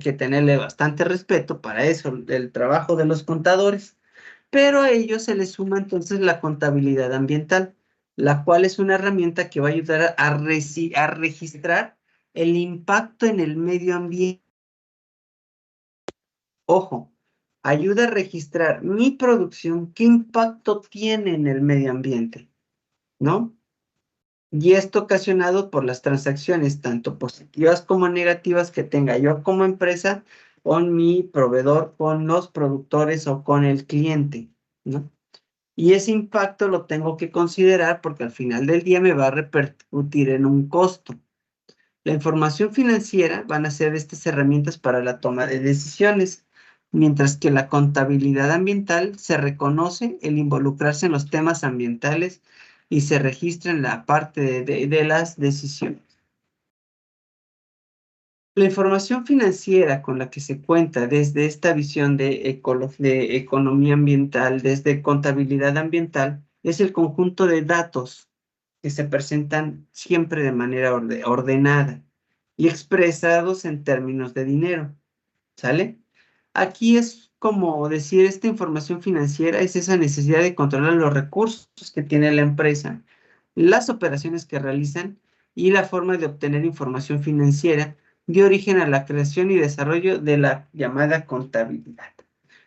que tenerle bastante respeto para eso, el trabajo de los contadores, pero a ellos se les suma entonces la contabilidad ambiental, la cual es una herramienta que va a ayudar a registrar el impacto en el medio ambiente. Ojo, ayuda a registrar mi producción, qué impacto tiene en el medio ambiente, ¿no? Y esto ocasionado por las transacciones, tanto positivas como negativas, que tenga yo como empresa con mi proveedor, con los productores o con el cliente, ¿no? Y ese impacto lo tengo que considerar porque al final del día me va a repercutir en un costo. La información financiera van a ser estas herramientas para la toma de decisiones, mientras que la contabilidad ambiental se reconoce el involucrarse en los temas ambientales y se registra en la parte de las decisiones. La información financiera con la que se cuenta desde esta visión de economía ambiental, desde contabilidad ambiental, es el conjunto de datos que se presentan siempre de manera ordenada y expresados en términos de dinero, ¿sale? Aquí es como decir, esta información financiera es esa necesidad de controlar los recursos que tiene la empresa, las operaciones que realizan y la forma de obtener información financiera dio origen a la creación y desarrollo de la llamada contabilidad.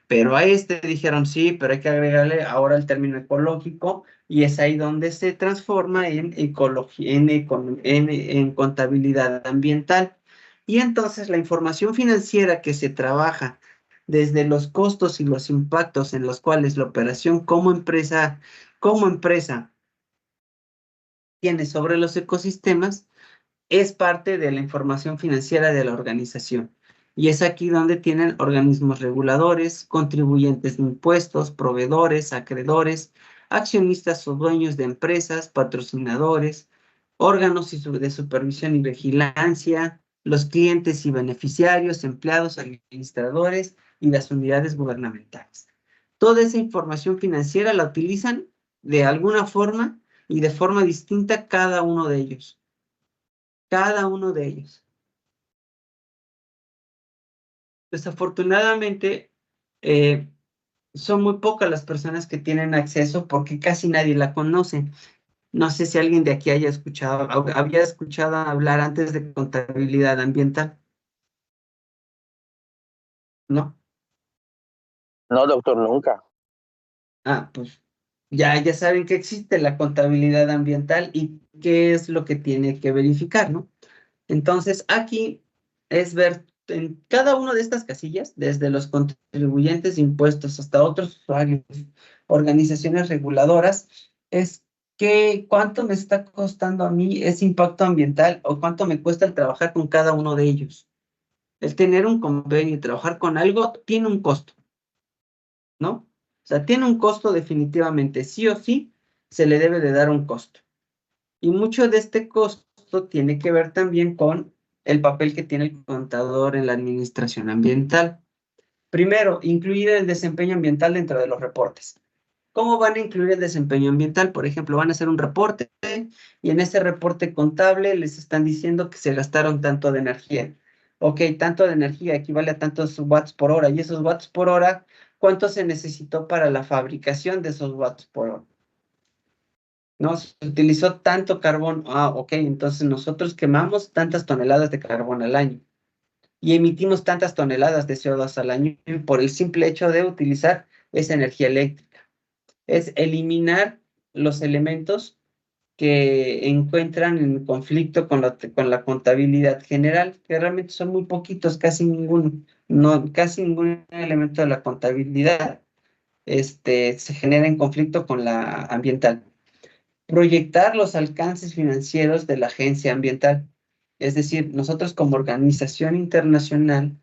Pero a este dijeron sí, pero hay que agregarle ahora el término ecológico y es ahí donde se transforma en ecología, en contabilidad ambiental. Y entonces la información financiera que se trabaja desde los costos y los impactos en los cuales la operación como empresa tiene sobre los ecosistemas, es parte de la información financiera de la organización. Y es aquí donde tienen organismos reguladores, contribuyentes de impuestos, proveedores, acreedores, accionistas o dueños de empresas, patrocinadores, órganos de supervisión y vigilancia, los clientes y beneficiarios, empleados, administradores y las unidades gubernamentales. Toda esa información financiera la utilizan de alguna forma y de forma distinta cada uno de ellos. Cada uno de ellos. Desafortunadamente, eh, son muy pocas las personas que tienen acceso porque casi nadie la conoce. No sé si alguien de aquí había escuchado hablar antes de contabilidad ambiental, ¿no? No, doctor, nunca. Ah, pues ya saben que existe la contabilidad ambiental y qué es lo que tiene que verificar, ¿no? Entonces, aquí es ver en cada una de estas casillas, desde los contribuyentes de impuestos hasta otros usuarios, organizaciones reguladoras, es cuánto me está costando a mí ese impacto ambiental o cuánto me cuesta el trabajar con cada uno de ellos. El tener un convenio y trabajar con algo tiene un costo, ¿no? O sea, tiene un costo definitivamente, sí o sí, se le debe de dar un costo. Y mucho de este costo tiene que ver también con el papel que tiene el contador en la administración ambiental. Primero, incluir el desempeño ambiental dentro de los reportes. ¿Cómo van a incluir el desempeño ambiental? Por ejemplo, van a hacer un reporte y en ese reporte contable les están diciendo que se gastaron tanto de energía. Ok, tanto de energía equivale a tantos watts por hora y esos watts por hora, ¿cuánto se necesitó para la fabricación de esos watts por hora? No, se utilizó tanto carbón. Ah, ok, entonces nosotros quemamos tantas toneladas de carbón al año y emitimos tantas toneladas de CO2 al año por el simple hecho de utilizar esa energía eléctrica. Es eliminar los elementos que encuentran en conflicto con la contabilidad general, que realmente son muy poquitos, casi ninguno, no, casi ningún elemento de la contabilidad se genera en conflicto con la ambiental. Proyectar los alcances financieros de la agencia ambiental. Es decir, nosotros como organización internacional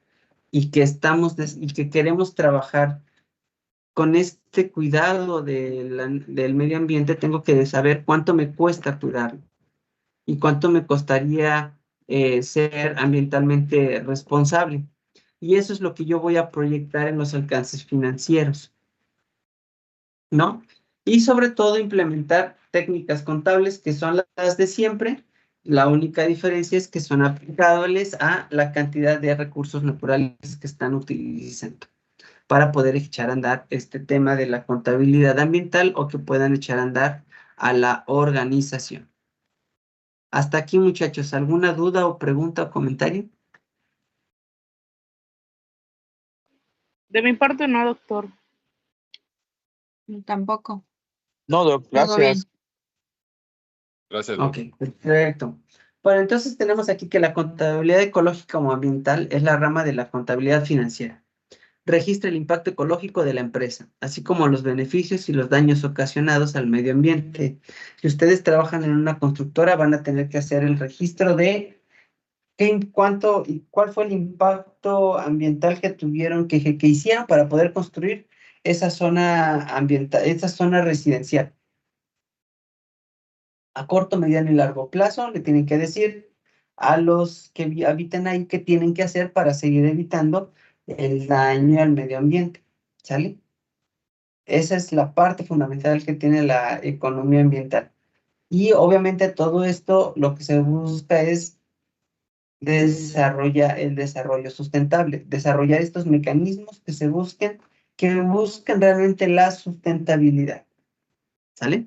y y que queremos trabajar con este cuidado del medio ambiente, tengo que saber cuánto me cuesta cuidarlo y cuánto me costaría ser ambientalmente responsable. Y eso es lo que yo voy a proyectar en los alcances financieros, ¿no? Y sobre todo implementar técnicas contables que son las de siempre, La única diferencia es que son aplicables a la cantidad de recursos naturales que están utilizando para poder echar a andar este tema de la contabilidad ambiental o que puedan echar a andar a la organización. Hasta aquí, muchachos, ¿alguna duda o pregunta o comentario? De mi parte no, doctor. Tampoco. No, doc, Todo bien. gracias. Gracias, Doc. Ok, perfecto. Bueno, entonces tenemos aquí que la contabilidad ecológica o ambiental es la rama de la contabilidad financiera. Registra el impacto ecológico de la empresa, así como los beneficios y los daños ocasionados al medio ambiente. Si ustedes trabajan en una constructora, van a tener que hacer el registro de cuánto y cuál fue el impacto ambiental que tuvieron, que hicieron para poder construir esa zona ambiental, esa zona residencial. A corto, mediano y largo plazo, le tienen que decir a los que habitan ahí qué tienen que hacer para seguir evitando el daño al medio ambiente. ¿Sale? Esa es la parte fundamental que tiene la economía ambiental. Y obviamente todo esto lo que se busca es desarrollar el desarrollo sustentable, desarrollar estos mecanismos que busquen realmente la sustentabilidad. ¿Sale?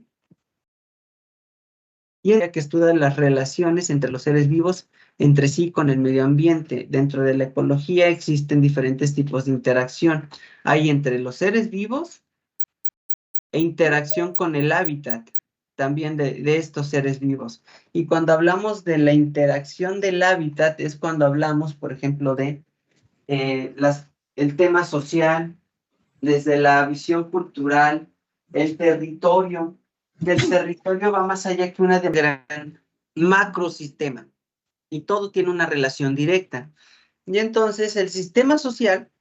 Y que estudia las relaciones entre los seres vivos entre sí con el medio ambiente. Dentro de la ecología existen diferentes tipos de interacción. Hay entre los seres vivos e interacción con el hábitat también de estos seres vivos. Y cuando hablamos de la interacción del hábitat es cuando hablamos, por ejemplo, de el tema social, desde la visión cultural, el territorio. El territorio va más allá que una de gran macrosistema y todo tiene una relación directa. Y entonces el sistema social,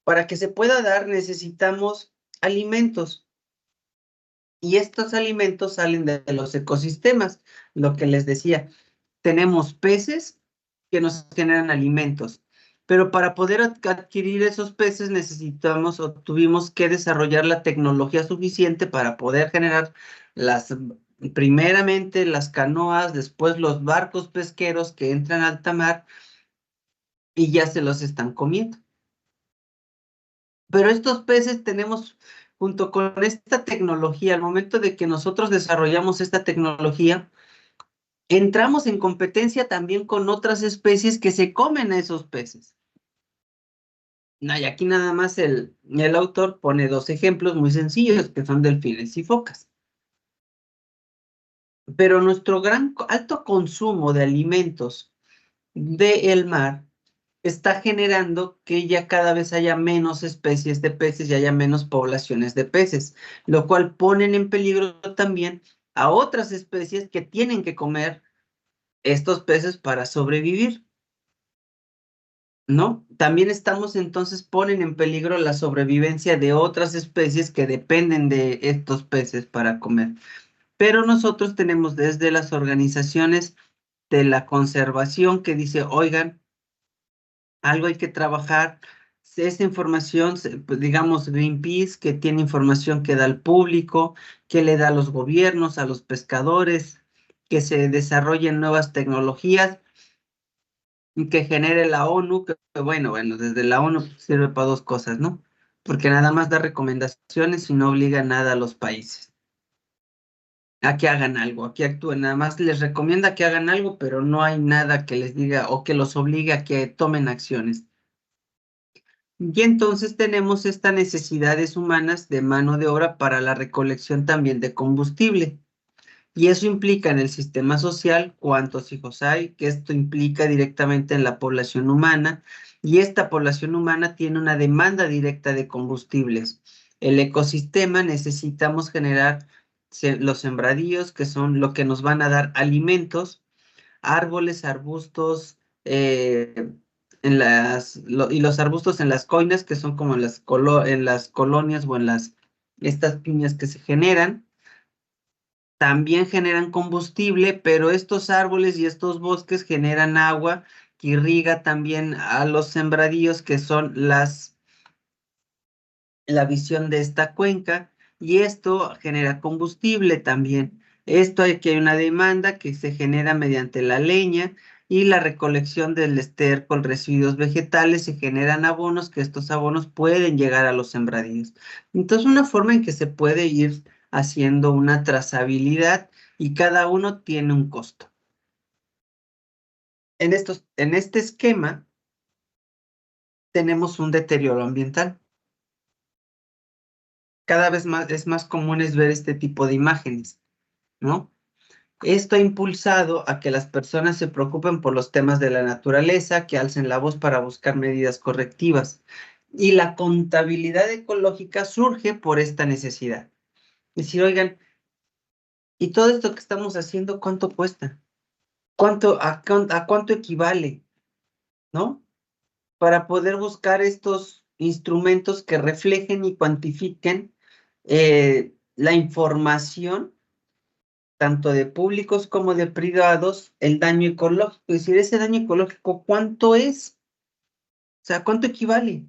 para que se pueda dar, necesitamos alimentos. Y estos alimentos salen de los ecosistemas. Lo que les decía, tenemos peces que nos generan alimentos, pero para poder adquirir esos peces necesitamos o tuvimos que desarrollar la tecnología suficiente para poder generar primeramente las canoas, después los barcos pesqueros que entran a alta mar y ya se los están comiendo. Pero estos peces tenemos, junto con esta tecnología, al momento de que nosotros desarrollamos esta tecnología, entramos en competencia también con otras especies que se comen a esos peces. No, y aquí nada más el autor pone dos ejemplos muy sencillos, que son delfines y focas. Pero nuestro alto consumo de alimentos del mar está generando que ya cada vez haya menos especies de peces y haya menos poblaciones de peces, lo cual ponen en peligro también a otras especies que tienen que comer estos peces para sobrevivir, ¿no? También ponen en peligro la sobrevivencia de otras especies que dependen de estos peces para comer. Pero nosotros tenemos desde las organizaciones de la conservación que dice, oigan, algo hay que trabajar. Esa información, pues, digamos, Greenpeace, que tiene información que da al público, que le da a los gobiernos, a los pescadores, que se desarrollen nuevas tecnologías, y que genere la ONU, que bueno, desde la ONU sirve para dos cosas, ¿no? Porque nada más da recomendaciones y no obliga nada a los países a que hagan algo, a que actúen, nada más les recomienda que hagan algo, pero no hay nada que les diga o que los obligue a que tomen acciones. Y entonces tenemos estas necesidades humanas de mano de obra para la recolección también de combustible. Y eso implica en el sistema social cuántos hijos hay, que esto implica directamente en la población humana, y esta población humana tiene una demanda directa de combustibles. El ecosistema necesitamos generar los sembradíos, que son lo que nos van a dar alimentos, árboles, arbustos, y los arbustos en las coinas, que son como en las colonias o en estas piñas que se generan. También generan combustible, pero estos árboles y estos bosques generan agua que irriga también a los sembradíos, que son la visión de esta cuenca, y esto genera combustible también. Esto aquí hay una demanda que se genera mediante la leña y la recolección del estiércol, residuos vegetales, se generan abonos, que estos abonos pueden llegar a los sembradíos. Entonces, una forma en que se puede ir haciendo una trazabilidad y cada uno tiene un costo. En este esquema tenemos un deterioro ambiental. Cada vez más es más común ver este tipo de imágenes, ¿no? Esto ha impulsado a que las personas se preocupen por los temas de la naturaleza, que alcen la voz para buscar medidas correctivas. Y la contabilidad ecológica surge por esta necesidad. Es decir, oigan, ¿y todo esto que estamos haciendo cuánto cuesta? ¿A cuánto equivale? ¿No? Para poder buscar estos instrumentos que reflejen y cuantifiquen la información tanto de públicos como de privados, el daño ecológico. Es decir, ese daño ecológico, ¿cuánto es? O sea, ¿cuánto equivale?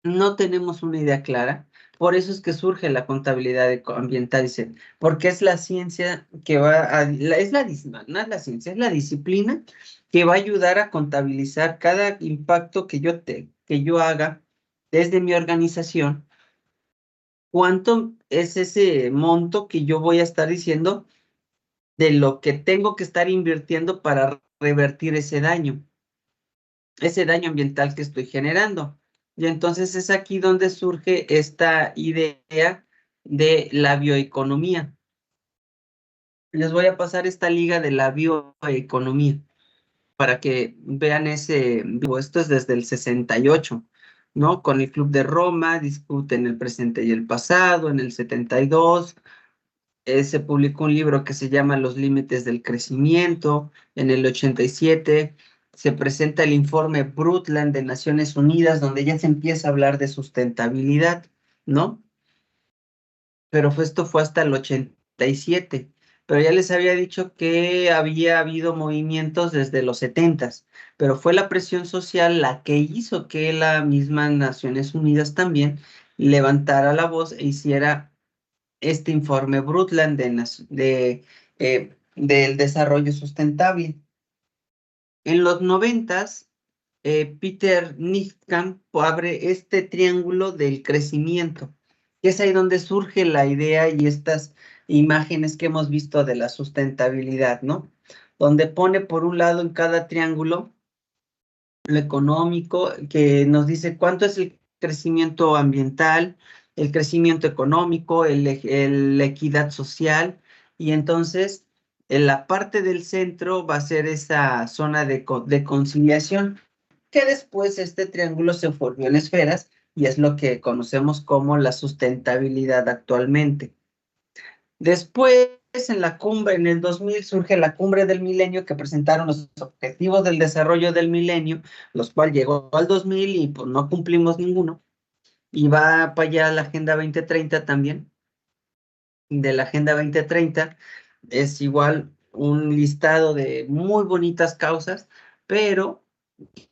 No tenemos una idea clara. Por eso es que surge la contabilidad ambiental, porque es la ciencia que no es la ciencia, es la disciplina que va a ayudar a contabilizar cada impacto que yo haga desde mi organización. ¿Cuánto es ese monto que yo voy a estar diciendo de lo que tengo que estar invirtiendo para revertir ese daño ambiental que estoy generando? Y entonces es aquí donde surge esta idea de la bioeconomía. Les voy a pasar esta liga de la bioeconomía para que vean esto es desde el 68, ¿no? Con el Club de Roma discuten el presente y el pasado. En el 72 se publicó un libro que se llama Los límites del crecimiento. En el 87 se presenta el informe Brundtland de Naciones Unidas, donde ya se empieza a hablar de sustentabilidad, ¿no? Pero esto fue hasta el 87. Pero ya les había dicho que había habido movimientos desde los 70, pero fue la presión social la que hizo que la misma Naciones Unidas también levantara la voz e hiciera este informe Brundtland del desarrollo sustentable. En los 90, Peter Nichtkamp abre este triángulo del crecimiento, que es ahí donde surge la idea y estas imágenes que hemos visto de la sustentabilidad, ¿no? Donde pone por un lado en cada triángulo lo económico, que nos dice cuánto es el crecimiento ambiental, el crecimiento económico, la equidad social, y entonces en la parte del centro va a ser esa zona de conciliación, que después este triángulo se volvió en esferas y es lo que conocemos como la sustentabilidad actualmente. Después, en la cumbre, en el 2000, surge la Cumbre del Milenio, que presentaron los objetivos del desarrollo del milenio, los cuales llegó al 2000 y pues no cumplimos ninguno. Y va para allá la Agenda 2030 también. De la Agenda 2030 es igual un listado de muy bonitas causas, pero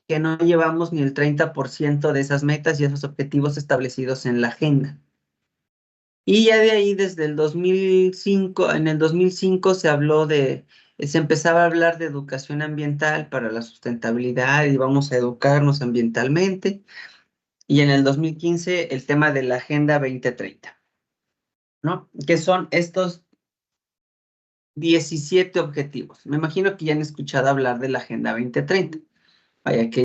que no llevamos ni el 30% de esas metas y esos objetivos establecidos en la agenda. Y ya de ahí, desde el 2005, en el 2005 se empezaba a hablar de educación ambiental para la sustentabilidad y vamos a educarnos ambientalmente. Y en el 2015 el tema de la Agenda 2030, ¿no? Que son estos 17 objetivos. Me imagino que ya han escuchado hablar de la Agenda 2030. Vaya que